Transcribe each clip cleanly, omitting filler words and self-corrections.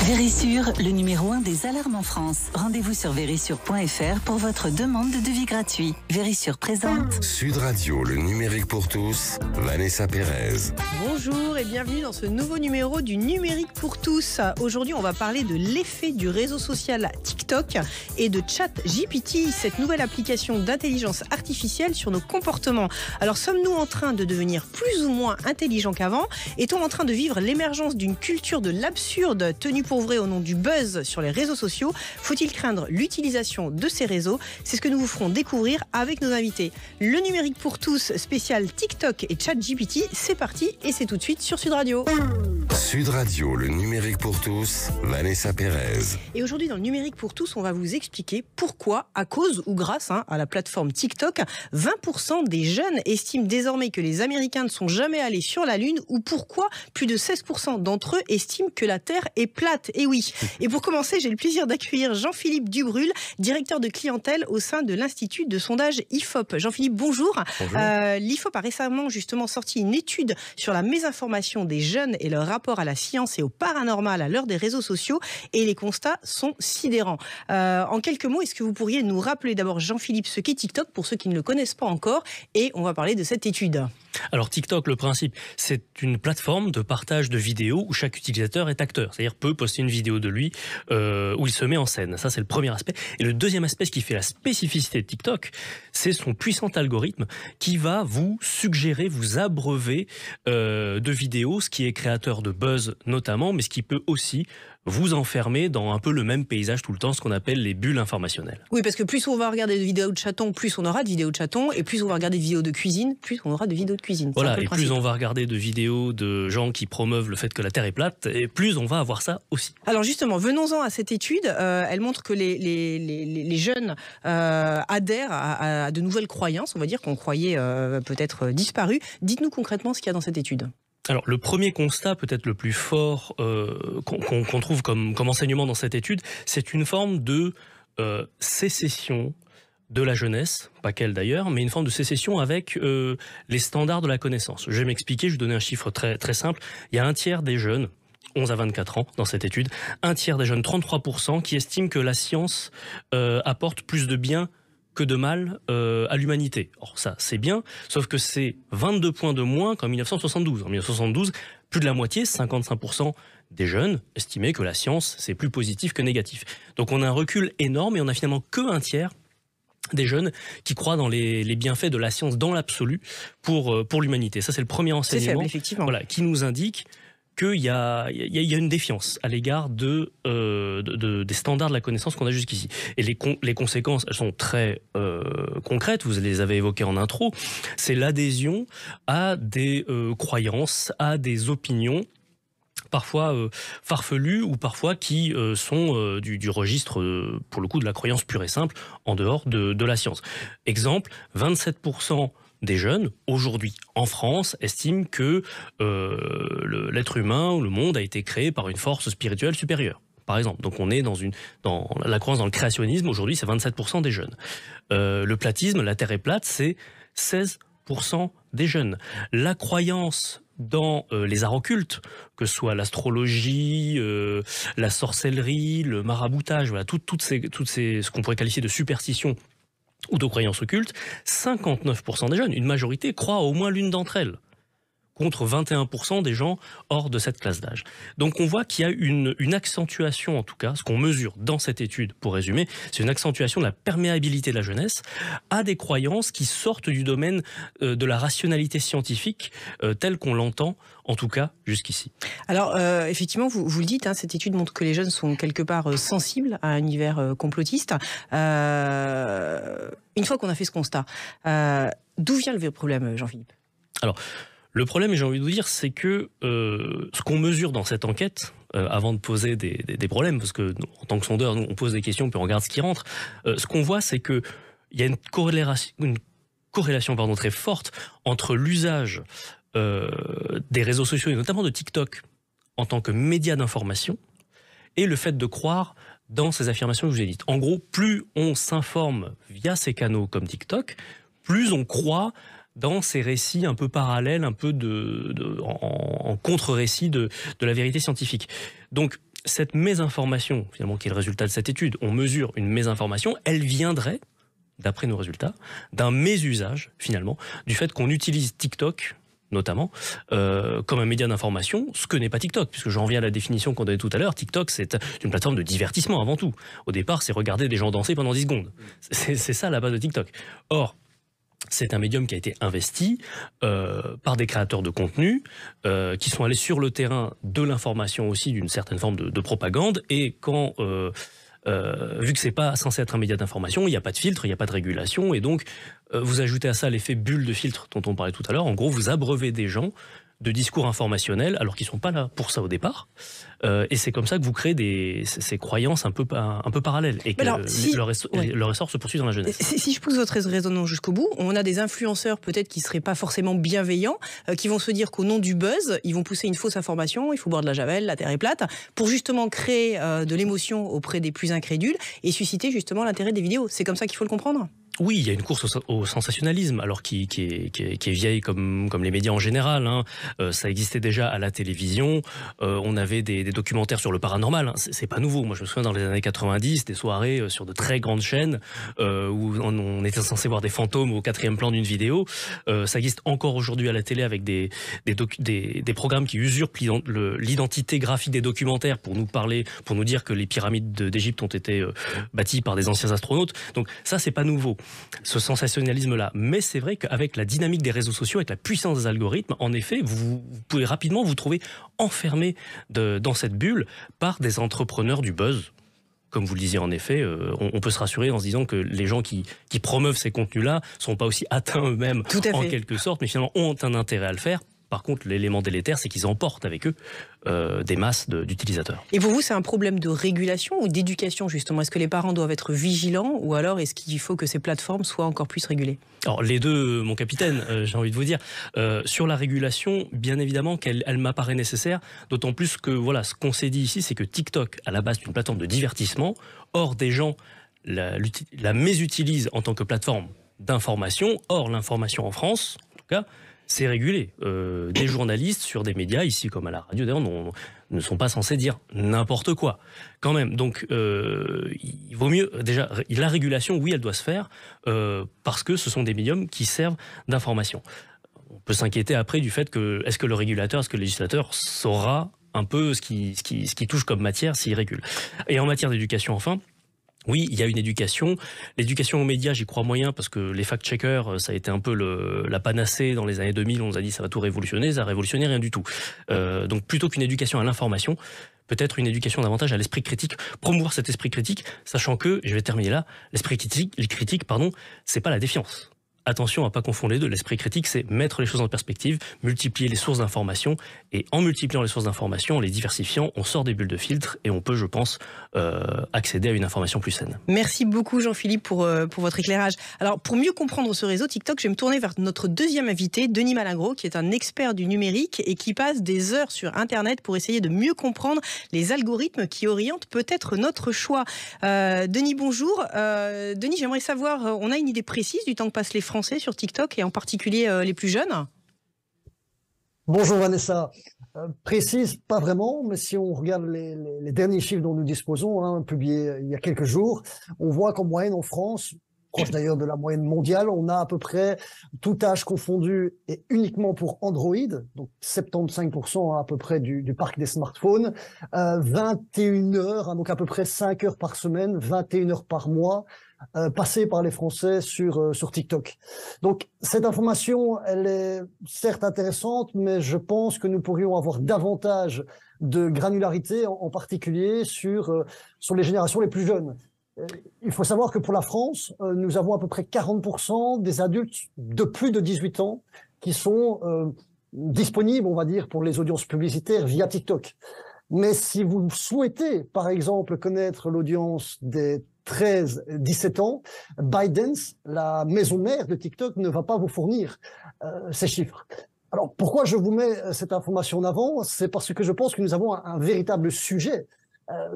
Vérissure, le numéro 1 des alarmes en France. Rendez-vous sur vérissure.fr pour votre demande de devis gratuit. Vérissure présente. Sud Radio, le numérique pour tous, Vanessa Pérez. Bonjour et bienvenue dans ce nouveau numéro du numérique pour tous. Aujourd'hui, on va parler de l'effet du réseau social TikTok et de ChatGPT, cette nouvelle application d'intelligence artificielle sur nos comportements. Alors, sommes-nous en train de devenir plus ou moins intelligents qu'avant? Est-on en train de vivre l'émergence d'une culture de l'absurde tenue pour vrai au nom du buzz sur les réseaux sociaux? Faut-il craindre l'utilisation de ces réseaux? C'est ce que nous vous ferons découvrir avec nos invités. Le numérique pour tous spécial TikTok et ChatGPT, c'est parti et c'est tout de suite sur Sud Radio. Sud Radio, le numérique pour tous, Vanessa Pérez. Et aujourd'hui dans le numérique pour tous, on va vous expliquer pourquoi, à cause ou grâce à la plateforme TikTok, 20% des jeunes estiment désormais que les Américains ne sont jamais allés sur la Lune, ou pourquoi plus de 16% d'entre eux estiment que la Terre est plate. Et oui. Et pour commencer, j'ai le plaisir d'accueillir Jean-Philippe Dubrul, directeur de clientèle au sein de l'Institut de sondage IFOP. Jean-Philippe, bonjour. Bonjour. L'IFOP a récemment justement sorti une étude sur la mésinformation des jeunes et leur rapport à la science et au paranormal à l'heure des réseaux sociaux, et les constats sont sidérants. En quelques mots, est-ce que vous pourriez nous rappeler d'abord, Jean-Philippe, ce qu'est TikTok pour ceux qui ne le connaissent pas encore, et on va parler de cette étude. Alors TikTok, le principe, c'est une plateforme de partage de vidéos où chaque utilisateur est acteur, c'est-à-dire peut poster une vidéo de lui où il se met en scène. Ça, c'est le premier aspect. Et le deuxième aspect, ce qui fait la spécificité de TikTok, c'est son puissant algorithme qui va vous suggérer, vous abreuver de vidéos, ce qui est créateur de buzz notamment, mais ce qui peut aussi vous enfermer dans un peu le même paysage tout le temps, ce qu'on appelle les bulles informationnelles. Oui, parce que plus on va regarder de vidéos de chatons, plus on aura de vidéos de chatons, et plus on va regarder de vidéos de cuisine, plus on aura de vidéos de cuisine. Voilà, et plus on va regarder de vidéos de gens qui promeuvent le fait que la Terre est plate, et plus on va avoir ça aussi. Alors justement, venons-en à cette étude. Elle montre que les jeunes adhèrent à de nouvelles croyances, on va dire, qu'on croyait peut-être disparues. Dites-nous concrètement ce qu'il y a dans cette étude. Alors, le premier constat, peut-être le plus fort qu'on trouve comme enseignement dans cette étude, c'est une forme de sécession de la jeunesse, pas qu'elle d'ailleurs, mais une forme de sécession avec les standards de la connaissance. Je vais m'expliquer, je vais donner un chiffre très, très simple. Il y a un tiers des jeunes, 11 à 24 ans dans cette étude, un tiers des jeunes, 33%, qui estiment que la science apporte plus de bien que de mal à l'humanité. Or ça, c'est bien, sauf que c'est 22 points de moins qu'en 1972. En 1972, plus de la moitié, 55% des jeunes estimaient que la science, c'est plus positif que négatif. Donc on a un recul énorme et on a finalement que un tiers des jeunes qui croient dans les bienfaits de la science dans l'absolu pour l'humanité. Ça, c'est le premier enseignement, c'est faible, effectivement. Voilà, qui nous indique qu'il y a une défiance à l'égard des standards de la connaissance qu'on a jusqu'ici. Et les conséquences, elles sont très concrètes, vous les avez évoquées en intro, c'est l'adhésion à des croyances, à des opinions, parfois farfelues ou parfois qui sont du registre, pour le coup, de la croyance pure et simple, en dehors de la science. Exemple, 27% des jeunes, aujourd'hui en France, estiment que l'être humain ou le monde a été créé par une force spirituelle supérieure, par exemple. Donc on est dans la croyance dans le créationnisme, aujourd'hui c'est 27% des jeunes. Le platisme, la Terre est plate, c'est 16% des jeunes. La croyance dans les arts occultes, que ce soit l'astrologie, la sorcellerie, le maraboutage, voilà, toutes ces ce qu'on pourrait qualifier de superstitions ou de croyances occultes, 59% des jeunes, une majorité, croient à au moins l'une d'entre elles, contre 21% des gens hors de cette classe d'âge. Donc on voit qu'il y a une accentuation, en tout cas, ce qu'on mesure dans cette étude, pour résumer, c'est une accentuation de la perméabilité de la jeunesse à des croyances qui sortent du domaine de la rationalité scientifique, telle qu'on l'entend, en tout cas, jusqu'ici. Alors, effectivement, vous le dites, cette étude montre que les jeunes sont quelque part sensibles à un univers complotiste. Une fois qu'on a fait ce constat, d'où vient le problème, Jean-Philippe ? Alors, le problème, j'ai envie de vous dire, c'est que ce qu'on mesure dans cette enquête, avant de poser des problèmes, parce que en tant que sondeur, nous, on pose des questions puis on regarde ce qui rentre, ce qu'on voit, c'est qu'il y a une corrélation très forte entre l'usage des réseaux sociaux, et notamment de TikTok, en tant que média d'information, et le fait de croire dans ces affirmations que je vous ai dites. En gros, plus on s'informe via ces canaux comme TikTok, plus on croit dans ces récits un peu parallèles, un peu en contre-récit de la vérité scientifique. Donc, cette mésinformation, finalement, qui est le résultat de cette étude, on mesure une mésinformation, elle viendrait, d'après nos résultats, d'un mésusage, finalement, du fait qu'on utilise TikTok, notamment, comme un média d'information, ce que n'est pas TikTok, puisque j'en reviens à la définition qu'on donnait tout à l'heure. TikTok, c'est une plateforme de divertissement avant tout. Au départ, c'est regarder des gens danser pendant 10 secondes. C'est ça la base de TikTok. Or, c'est un médium qui a été investi par des créateurs de contenu qui sont allés sur le terrain de l'information aussi, d'une certaine forme de propagande, et quand... vu que c'est pas censé être un média d'information, il n'y a pas de filtre, il n'y a pas de régulation, et donc vous ajoutez à ça l'effet bulle de filtre dont on parlait tout à l'heure. En gros, vous abreuvez des gens de discours informationnels alors qu'ils sont pas là pour ça au départ, et c'est comme ça que vous créez ces croyances un peu parallèles, et que leur essor se poursuit dans la jeunesse. Si je pousse votre raisonnement jusqu'au bout, on a des influenceurs peut-être qui seraient pas forcément bienveillants, qui vont se dire qu'au nom du buzz, ils vont pousser une fausse information, il faut boire de la javel, la terre est plate, pour justement créer de l'émotion auprès des plus incrédules et susciter justement l'intérêt des vidéos. C'est comme ça qu'il faut le comprendre ? Oui, il y a une course au sensationnalisme, alors qui est vieille comme les médias en général. Hein. Ça existait déjà à la télévision. On avait des documentaires sur le paranormal. Hein. C'est pas nouveau. Moi, je me souviens dans les années 90, des soirées sur de très grandes chaînes où on était censé voir des fantômes au 4e plan d'une vidéo. Ça existe encore aujourd'hui à la télé avec des programmes qui usurpent l'identité graphique des documentaires pour nous parler, pour nous dire que les pyramides d'Égypte ont été bâties par des anciens astronautes. Donc ça, c'est pas nouveau, ce sensationnalisme-là. Mais c'est vrai qu'avec la dynamique des réseaux sociaux, avec la puissance des algorithmes, en effet, vous pouvez rapidement vous trouver enfermé dans cette bulle par des entrepreneurs du buzz. Comme vous le disiez, en effet, on peut se rassurer en se disant que les gens qui promeuvent ces contenus-là ne sont pas aussi atteints eux-mêmes, en quelque sorte, mais finalement ont un intérêt à le faire. Par contre, l'élément délétère, c'est qu'ils emportent avec eux des masses d'utilisateurs. Et pour vous, c'est un problème de régulation ou d'éducation, justement? Est-ce que les parents doivent être vigilants, ou alors est-ce qu'il faut que ces plateformes soient encore plus régulées? Alors, les deux, mon capitaine, j'ai envie de vous dire. Sur la régulation, bien évidemment qu'elle m'apparaît nécessaire, d'autant plus que, voilà, ce qu'on s'est dit ici, c'est que TikTok, à la base, est une plateforme de divertissement. Or, des gens la mésutilisent en tant que plateforme d'information. Or, l'information en France, en tout cas, c'est régulé. Des journalistes sur des médias, ici comme à la radio d'ailleurs, ne sont pas censés dire n'importe quoi. Quand même, donc il vaut mieux, déjà, la régulation, oui, elle doit se faire, parce que ce sont des médiums qui servent d'information. On peut s'inquiéter après du fait que, est-ce que le régulateur, est-ce que le législateur saura un peu ce qui touche comme matière s'il régule. Et en matière d'éducation, enfin, oui, il y a une éducation. L'éducation aux médias, j'y crois moyen, parce que les fact-checkers, ça a été un peu la panacée dans les années 2000. On nous a dit ça va tout révolutionner, ça a révolutionné rien du tout. Donc plutôt qu'une éducation à l'information, peut-être une éducation davantage à l'esprit critique, promouvoir cet esprit critique, sachant que, je vais terminer là, l'esprit critique, c'est pas la défiance. Attention à pas confondre les deux. L'esprit critique, c'est mettre les choses en perspective, multiplier les sources d'information, et en multipliant les sources d'information, en les diversifiant, on sort des bulles de filtre et on peut, je pense, accéder à une information plus saine. Merci beaucoup Jean-Philippe pour votre éclairage. Alors, pour mieux comprendre ce réseau TikTok, je vais me tourner vers notre deuxième invité, Denis Malingro, qui est un expert du numérique et qui passe des heures sur Internet pour essayer de mieux comprendre les algorithmes qui orientent peut-être notre choix. Denis, bonjour. Denis, j'aimerais savoir, on a une idée précise du temps que passent les Français sur TikTok, et en particulier les plus jeunes? Bonjour Vanessa. Précise, pas vraiment, mais si on regarde les derniers chiffres dont nous disposons, publiés il y a quelques jours, on voit qu'en moyenne en France, proche d'ailleurs de la moyenne mondiale, on a à peu près tout âge confondu, et uniquement pour Android, donc 75% à peu près du parc des smartphones, 21 heures, donc à peu près 5 heures par semaine, 21 heures par mois, passées par les Français sur TikTok. Donc cette information, elle est certes intéressante, mais je pense que nous pourrions avoir davantage de granularité, en particulier sur les générations les plus jeunes. Il faut savoir que pour la France, nous avons à peu près 40% des adultes de plus de 18 ans qui sont disponibles, on va dire, pour les audiences publicitaires via TikTok. Mais si vous souhaitez, par exemple, connaître l'audience des 13-17 ans, ByteDance, la maison mère de TikTok, ne va pas vous fournir ces chiffres. Alors, pourquoi je vous mets cette information en avant? C'est parce que je pense que nous avons un véritable sujet.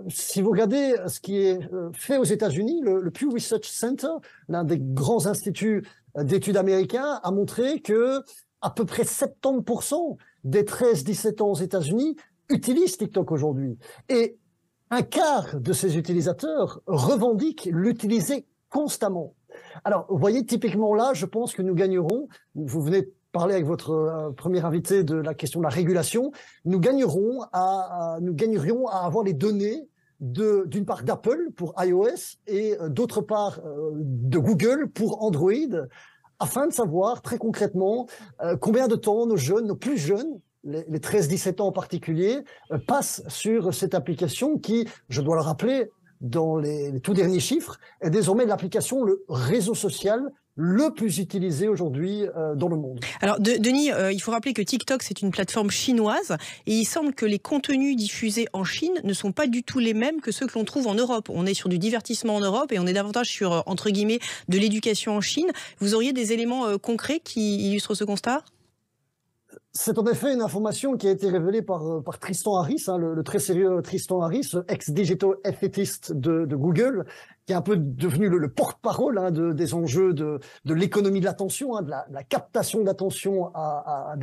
Si vous regardez ce qui est fait aux États-Unis, le Pew Research Center, l'un des grands instituts d'études américains, a montré que à peu près 70% des 13-17 ans aux États-Unis utilisent TikTok aujourd'hui. Et un quart de ces utilisateurs revendiquent l'utiliser constamment. Alors, vous voyez, typiquement là, je pense que nous gagnerons, vous venez de parler avec votre premier invité de la question de la régulation, nous gagnerions à avoir les données d'une part d'Apple pour iOS et d'autre part de Google pour Android, afin de savoir très concrètement combien de temps nos jeunes, nos plus jeunes, les 13-17 ans en particulier, passent sur cette application qui, je dois le rappeler, dans les tout derniers chiffres, est désormais l'application, le réseau social le plus utilisé aujourd'hui dans le monde. Alors, Denis, il faut rappeler que TikTok, c'est une plateforme chinoise et il semble que les contenus diffusés en Chine ne sont pas du tout les mêmes que ceux que l'on trouve en Europe. On est sur du divertissement en Europe et on est davantage sur, entre guillemets, de l'éducation en Chine. Vous auriez des éléments concrets qui illustrent ce constat ? C'est en effet une information qui a été révélée par Tristan Harris, hein, le très sérieux Tristan Harris, ex-digital ethicist de Google, qui est un peu devenu le porte-parole hein, des enjeux de l'économie de l'attention, hein, de la captation d'attention à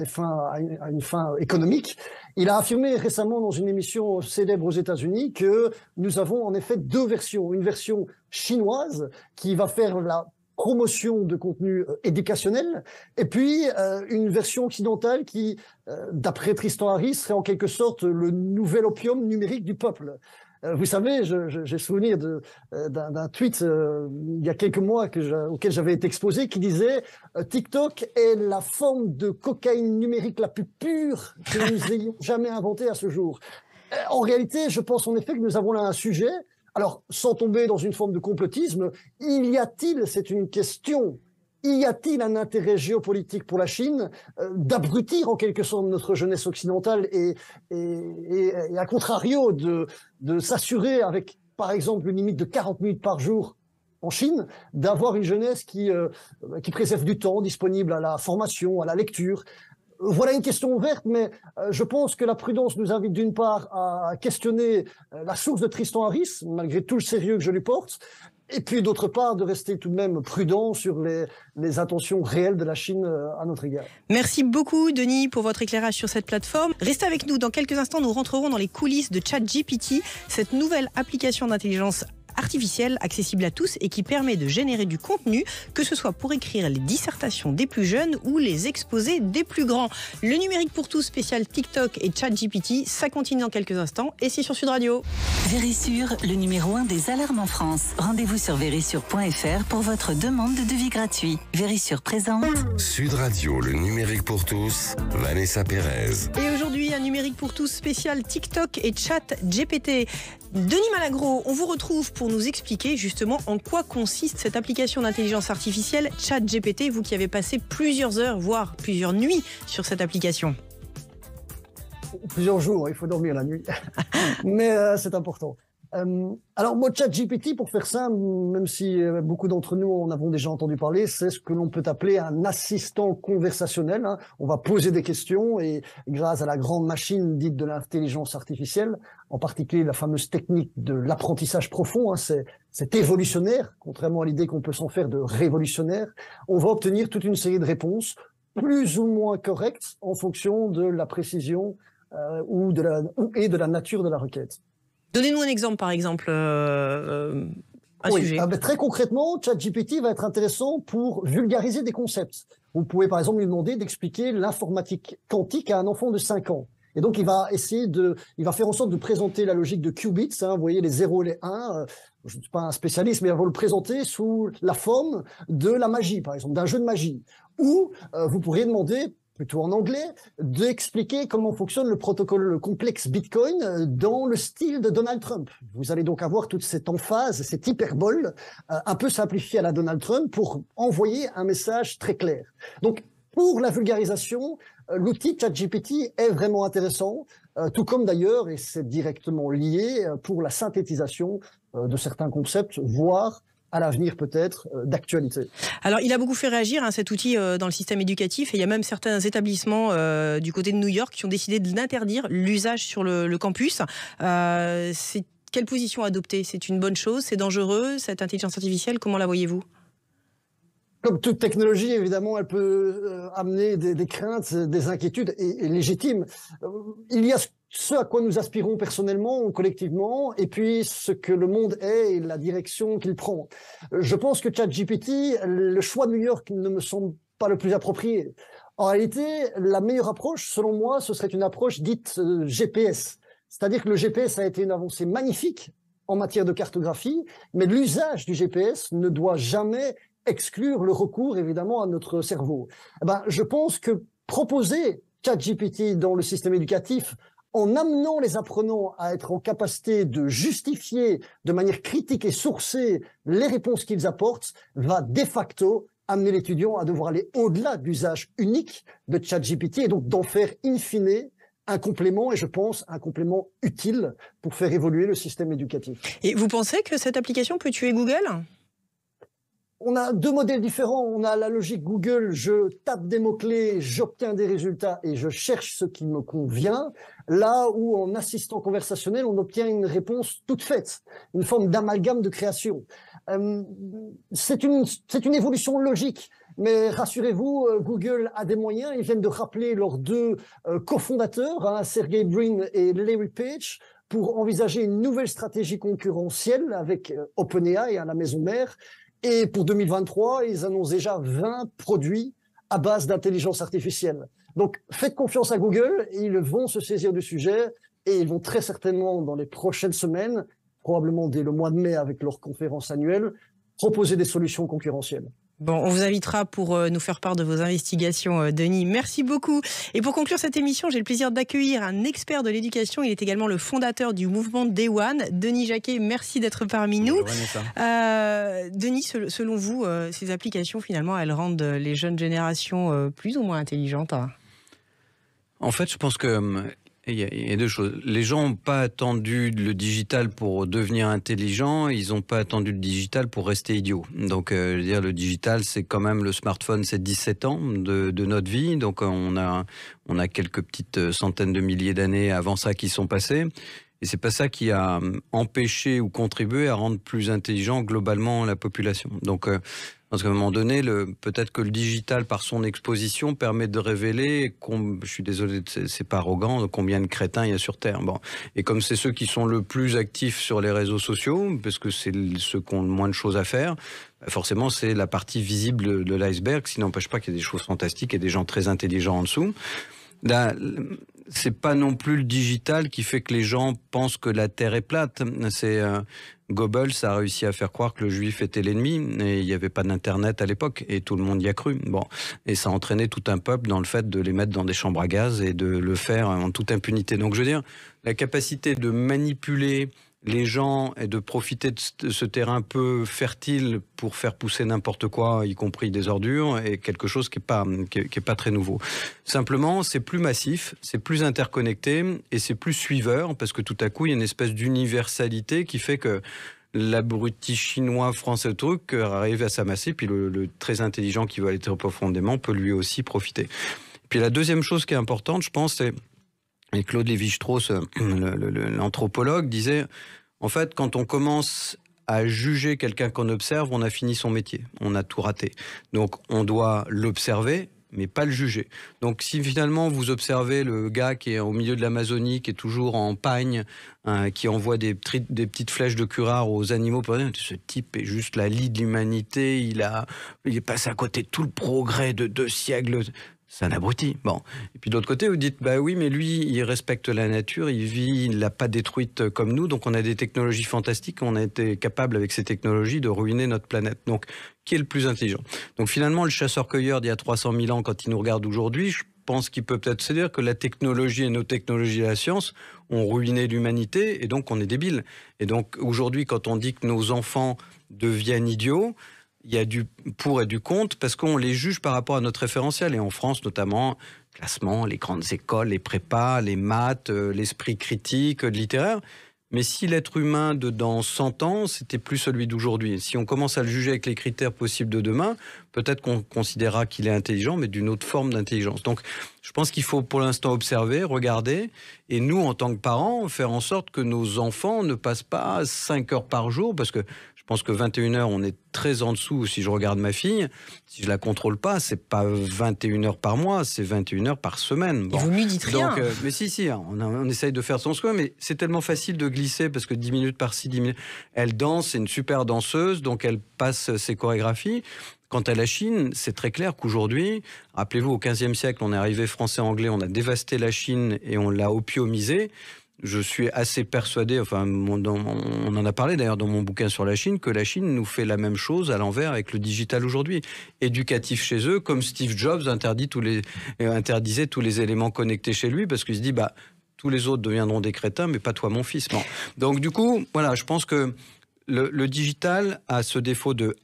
une fin économique. Il a affirmé récemment dans une émission célèbre aux États-Unis que nous avons en effet deux versions. Une version chinoise qui va faire la promotion de contenu éducationnel, et puis une version occidentale qui, d'après Tristan Harris, serait en quelque sorte le nouvel opium numérique du peuple. Vous savez, j'ai souvenir d'un tweet il y a quelques mois auquel j'avais été exposé qui disait TikTok est la forme de cocaïne numérique la plus pure que nous ayons jamais inventée à ce jour. En réalité, je pense en effet que nous avons là un sujet. Alors, sans tomber dans une forme de complotisme, c'est une question, y a-t-il un intérêt géopolitique pour la Chine d'abrutir en quelque sorte notre jeunesse occidentale et à contrario de s'assurer avec, par exemple, une limite de 40 minutes par jour en Chine, d'avoir une jeunesse qui préserve du temps disponible à la formation, à la lecture. Voilà une question ouverte, mais je pense que la prudence nous invite d'une part à questionner la source de Tristan Harris, malgré tout le sérieux que je lui porte, et puis d'autre part de rester tout de même prudent sur les intentions réelles de la Chine à notre égard. Merci beaucoup Denis pour votre éclairage sur cette plateforme. Restez avec nous, dans quelques instants nous rentrerons dans les coulisses de ChatGPT, cette nouvelle application d'intelligence artificielle accessible à tous et qui permet de générer du contenu, que ce soit pour écrire les dissertations des plus jeunes ou les exposés des plus grands. Le numérique pour tous spécial TikTok et ChatGPT, ça continue dans quelques instants et c'est sur Sud Radio. Vérissure, le numéro 1 des alarmes en France. Rendez-vous sur vérissure.fr pour votre demande de devis gratuit. Vérissure présente. Sud Radio, le numérique pour tous, Vanessa Pérez. Et aujourd'hui, un numérique pour tous spécial TikTok et ChatGPT. Denis Malagro, on vous retrouve pour nous expliquer justement en quoi consiste cette application d'intelligence artificielle ChatGPT, vous qui avez passé plusieurs heures, voire plusieurs nuits sur cette application. Plusieurs jours, il faut dormir la nuit, mais c'est important. Alors, moi, ChatGPT, pour faire simple, même si beaucoup d'entre nous en avons déjà entendu parler, c'est ce que l'on peut appeler un assistant conversationnel. Hein. On va poser des questions et grâce à la grande machine dite de l'intelligence artificielle, en particulier la fameuse technique de l'apprentissage profond, hein, c'est évolutionnaire, contrairement à l'idée qu'on peut s'en faire de révolutionnaire, on va obtenir toute une série de réponses plus ou moins correctes en fonction de la précision et de la nature de la requête. Donnez-nous un exemple, par exemple, sujet. Très concrètement, ChatGPT va être intéressant pour vulgariser des concepts. Vous pouvez par exemple lui demander d'expliquer l'informatique quantique à un enfant de 5 ans. Et donc, il va faire en sorte de présenter la logique de qubits, hein, vous voyez, les 0 et les 1. Je ne suis pas un spécialiste, mais il va le présenter sous la forme de la magie, par exemple, d'un jeu de magie. Ou vous pourriez demander, plutôt en anglais, d'expliquer comment fonctionne le protocole complexe Bitcoin dans le style de Donald Trump. Vous allez donc avoir toute cette emphase, cette hyperbole, un peu simplifiée à la Donald Trump pour envoyer un message très clair. Donc, pour la vulgarisation, l'outil ChatGPT est vraiment intéressant, tout comme d'ailleurs, et c'est directement lié, pour la synthétisation de certains concepts, voire à l'avenir peut-être d'actualité. Alors, il a beaucoup fait réagir cet outil dans le système éducatif et il y a même certains établissements du côté de New York qui ont décidé de l'interdire, l'usage sur le campus. Quelle position adopter? C'est une bonne chose? C'est dangereux, cette intelligence artificielle? Comment la voyez-vous? Comme toute technologie, évidemment, elle peut amener des craintes, des inquiétudes et légitimes. Il y a ce à quoi nous aspirons personnellement, collectivement, et puis ce que le monde est et la direction qu'il prend. Je pense que ChatGPT, le choix de New York ne me semble pas le plus approprié. En réalité, la meilleure approche, selon moi, ce serait une approche dite GPS. C'est-à-dire que le GPS a été une avancée magnifique en matière de cartographie, mais l'usage du GPS ne doit jamais exclure le recours, évidemment, à notre cerveau. Je pense que proposer ChatGPT dans le système éducatif, en amenant les apprenants à être en capacité de justifier de manière critique et sourcée les réponses qu'ils apportent, va de facto amener l'étudiant à devoir aller au-delà de l'usage unique de ChatGPT et donc d'en faire in fine un complément, et je pense un complément utile pour faire évoluer le système éducatif. Et vous pensez que cette application peut tuer Google ? On a deux modèles différents. On a la logique Google, je tape des mots-clés, j'obtiens des résultats et je cherche ce qui me convient. Là où en assistant conversationnel, on obtient une réponse toute faite, une forme d'amalgame de création. C'est une évolution logique. Mais rassurez-vous, Google a des moyens. Ils viennent de rappeler leurs deux cofondateurs, Sergey Brin et Larry Page, pour envisager une nouvelle stratégie concurrentielle avec OpenAI à la maison mère. Et pour 2023, ils annoncent déjà 20 produits à base d'intelligence artificielle. Donc, faites confiance à Google, ils vont se saisir du sujet et ils vont très certainement, dans les prochaines semaines, probablement dès le mois de mai avec leur conférence annuelle, proposer des solutions concurrentielles. Bon, on vous invitera pour nous faire part de vos investigations, Denis. Merci beaucoup. Et pour conclure cette émission, j'ai le plaisir d'accueillir un expert de l'éducation. Il est également le fondateur du mouvement Day One. Denis Jacquet, merci d'être parmi nous. Denis, selon vous, ces applications, finalement, elles rendent les jeunes générations plus ou moins intelligentes ? En fait, je pense que il y a deux choses. Les gens n'ont pas attendu le digital pour devenir intelligents, ils n'ont pas attendu le digital pour rester idiots. Donc, je veux dire, le digital, c'est quand même le smartphone, c'est 17 ans de notre vie. Donc, on a quelques petites centaines de milliers d'années avant ça qui sont passées. Et c'est pas ça qui a empêché ou contribué à rendre plus intelligent globalement la population. Donc, parce qu'à un moment donné, peut-être que le digital, par son exposition, permet de révéler, je suis désolé, c'est pas arrogant, combien de crétins il y a sur Terre. Bon. Et comme c'est ceux qui sont le plus actifs sur les réseaux sociaux, parce que c'est ceux qui ont le moins de choses à faire, forcément, c'est la partie visible de l'iceberg, ce qui n'empêche pas qu'il y ait des choses fantastiques et des gens très intelligents en dessous. Là, c'est pas non plus le digital qui fait que les gens pensent que la Terre est plate. C'est Goebbels a réussi à faire croire que le juif était l'ennemi et il n'y avait pas d'internet à l'époque et tout le monde y a cru. Bon, et ça a entraîné tout un peuple dans le fait de les mettre dans des chambres à gaz et de le faire en toute impunité. Donc je veux dire, la capacité de manipuler les gens et de profiter de ce terrain peu fertile pour faire pousser n'importe quoi, y compris des ordures, est quelque chose qui est pas très nouveau. Simplement, c'est plus massif, c'est plus interconnecté et c'est plus suiveur parce que tout à coup, il y a une espèce d'universalité qui fait que l'abruti chinois, français, truc arrive à s'amasser, puis le très intelligent qui veut aller très profondément peut lui aussi profiter. Puis la deuxième chose qui est importante, je pense, c'est et Claude Lévi-Strauss, l'anthropologue, disait, en fait, quand on commence à juger quelqu'un qu'on observe, on a fini son métier, on a tout raté. Donc, on doit l'observer, mais pas le juger. Donc, si finalement, vous observez le gars qui est au milieu de l'Amazonie, qui est toujours en pagne, qui envoie des petites flèches de curare aux animaux, ce type est juste la lie de l'humanité, il est passé à côté de tout le progrès de 2 siècles... C'est un abruti. Bon. Et puis de l'autre côté, vous dites, bah oui, mais lui, il respecte la nature, il vit, il l'a pas détruite comme nous, donc on a des technologies fantastiques, on a été capable avec ces technologies de ruiner notre planète. Donc, qui est le plus intelligent? Donc finalement, le chasseur-cueilleur d'il y a 300 000 ans, quand il nous regarde aujourd'hui, je pense qu'il peut peut-être se dire que la technologie et nos technologies et la science ont ruiné l'humanité, et donc on est débile. Et donc aujourd'hui, quand on dit que nos enfants deviennent idiots, il y a du pour et du contre parce qu'on les juge par rapport à notre référentiel. Et en France, notamment, classement, les grandes écoles, les prépas, les maths, l'esprit critique, littéraire. Mais si l'être humain de dans 100 ans, c'était plus celui d'aujourd'hui. Si on commence à le juger avec les critères possibles de demain, peut-être qu'on considérera qu'il est intelligent, mais d'une autre forme d'intelligence. Donc, je pense qu'il faut pour l'instant observer, regarder, et nous, en tant que parents, faire en sorte que nos enfants ne passent pas 5 heures par jour, parce que je pense que 21 heures, on est très en dessous. Si je regarde ma fille, si je la contrôle pas, c'est pas 21 heures par mois, c'est 21 heures par semaine. Bon. Et vous ne lui dites rien. Donc, mais si, on essaye de faire son choix, mais c'est tellement facile de glisser parce que 10 minutes par-ci, 10 minutes. Elle danse, c'est une super danseuse, donc elle passe ses chorégraphies. Quant à la Chine, c'est très clair qu'aujourd'hui, rappelez-vous, au XVe siècle, on est arrivé français-anglais, on a dévasté la Chine et on l'a opiumisée. Je suis assez persuadé, enfin, on en a parlé d'ailleurs dans mon bouquin sur la Chine, que la Chine nous fait la même chose à l'envers avec le digital aujourd'hui. Éducatif chez eux, comme Steve Jobs interdisait tous les éléments connectés chez lui, parce qu'il se dit, tous les autres deviendront des crétins, mais pas toi mon fils. Bon. Donc du coup, voilà, je pense que le digital a ce défaut de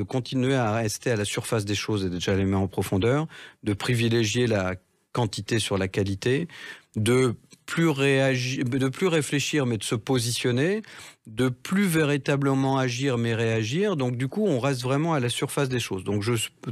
continuer à rester à la surface des choses et de déjà les mettre en profondeur, de privilégier la quantité sur la qualité, de plus réfléchir mais de se positionner, de plus véritablement agir mais réagir. Donc du coup, on reste vraiment à la surface des choses. Donc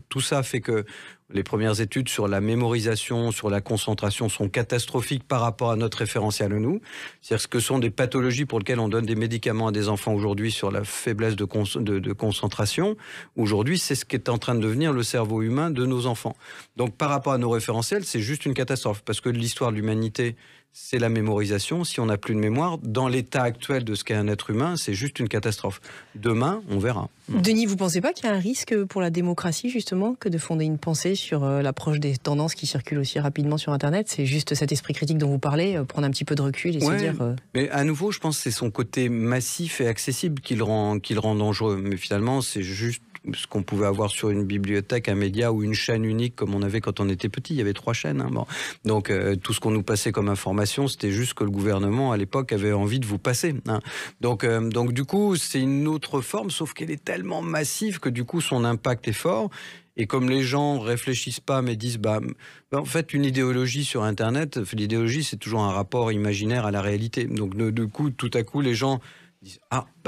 tout ça fait que les premières études sur la mémorisation, sur la concentration sont catastrophiques par rapport à notre référentiel à nous. C'est-à-dire que ce sont des pathologies pour lesquelles on donne des médicaments à des enfants aujourd'hui sur la faiblesse de concentration. Aujourd'hui, c'est ce qui est en train de devenir le cerveau humain de nos enfants. Donc par rapport à nos référentiels, c'est juste une catastrophe parce que l'histoire de l'humanité, c'est la mémorisation. Si on n'a plus de mémoire, dans l'état actuel de ce qu'est un être humain, c'est juste une catastrophe. Demain, on verra. Denis, vous ne pensez pas qu'il y a un risque pour la démocratie, justement, que de fonder une pensée sur l'approche des tendances qui circulent aussi rapidement sur Internet? C'est juste cet esprit critique dont vous parlez, prendre un petit peu de recul et se dire... Mais à nouveau, je pense que c'est son côté massif et accessible qui le rend dangereux. Mais finalement, c'est juste ce qu'on pouvait avoir sur une bibliothèque, un média ou une chaîne unique comme on avait quand on était petit. Il y avait 3 chaînes. Bon. Donc tout ce qu'on nous passait comme information, c'était juste que le gouvernement à l'époque avait envie de vous passer. Donc du coup, c'est une autre forme, sauf qu'elle est tellement massive que du coup son impact est fort. Et comme les gens réfléchissent pas mais disent en fait une idéologie sur Internet, l'idéologie c'est toujours un rapport imaginaire à la réalité. Donc du coup, tout à coup les gens disent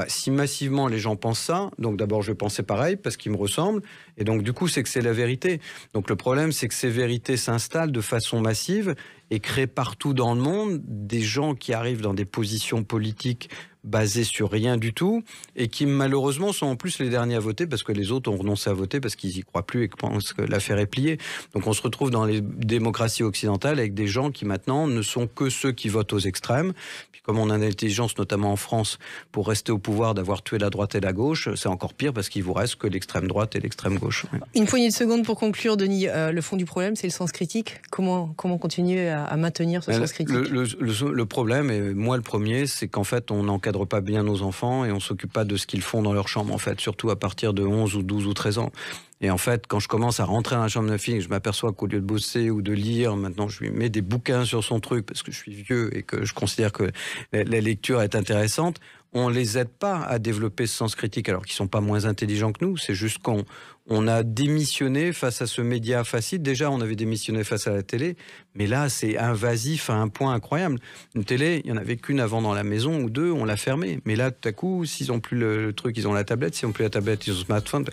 si massivement les gens pensent ça, donc d'abord je vais penser pareil parce qu'ils me ressemblent, et donc du coup c'est que c'est la vérité. Donc le problème c'est que ces vérités s'installent de façon massive et créent partout dans le monde des gens qui arrivent dans des positions politiques basées sur rien du tout et qui malheureusement sont en plus les derniers à voter parce que les autres ont renoncé à voter parce qu'ils y croient plus et que pensent que l'affaire est pliée. Donc on se retrouve dans les démocraties occidentales avec des gens qui maintenant ne sont que ceux qui votent aux extrêmes. Puis comme on a l'intelligence notamment en France pour rester au pouvoir d'avoir tué la droite et la gauche, c'est encore pire parce qu'il vous reste que l'extrême droite et l'extrême gauche. Une poignée de secondes pour conclure, Denis. Le fond du problème, c'est le sens critique. Comment continuer à maintenir ce sens critique? Le problème, et moi le premier, c'est qu'en fait on n'encadre pas bien nos enfants et on s'occupe pas de ce qu'ils font dans leur chambre, en fait, surtout à partir de 11 ou 12 ou 13 ans. Et en fait, quand je commence à rentrer dans la chambre de ma fille, je m'aperçois qu'au lieu de bosser ou de lire, maintenant je lui mets des bouquins sur son truc parce que je suis vieux et que je considère que la lecture est intéressante. On les aide pas à développer ce sens critique alors qu'ils sont pas moins intelligents que nous. C'est juste qu'on a démissionné face à ce média facile. Déjà, on avait démissionné face à la télé, mais là, c'est invasif à un point incroyable. Une télé, il y en avait qu'une avant dans la maison ou 2, on l'a fermée. Mais là, tout à coup, s'ils ont plus le truc, ils ont la tablette. S'ils ont plus la tablette, ils ont le smartphone.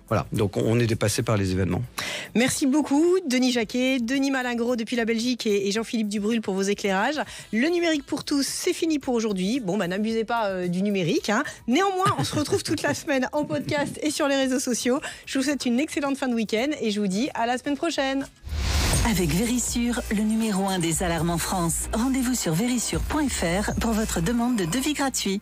Voilà. Donc, on est dépassé par les événements. Merci beaucoup, Denis Jacquet, Denis Malingro depuis la Belgique et Jean-Philippe Dubrul pour vos éclairages. Le numérique pour tous, c'est fini pour aujourd'hui. Bon, n'abusez pas du numérique. Néanmoins, on se retrouve toute la semaine en podcast et sur les réseaux sociaux. Je vous souhaite une excellente fin de week-end et je vous dis à la semaine prochaine. Avec Vérissure, le numéro 1 des alarmes en France. Rendez-vous sur vérissure.fr pour votre demande de devis gratuit.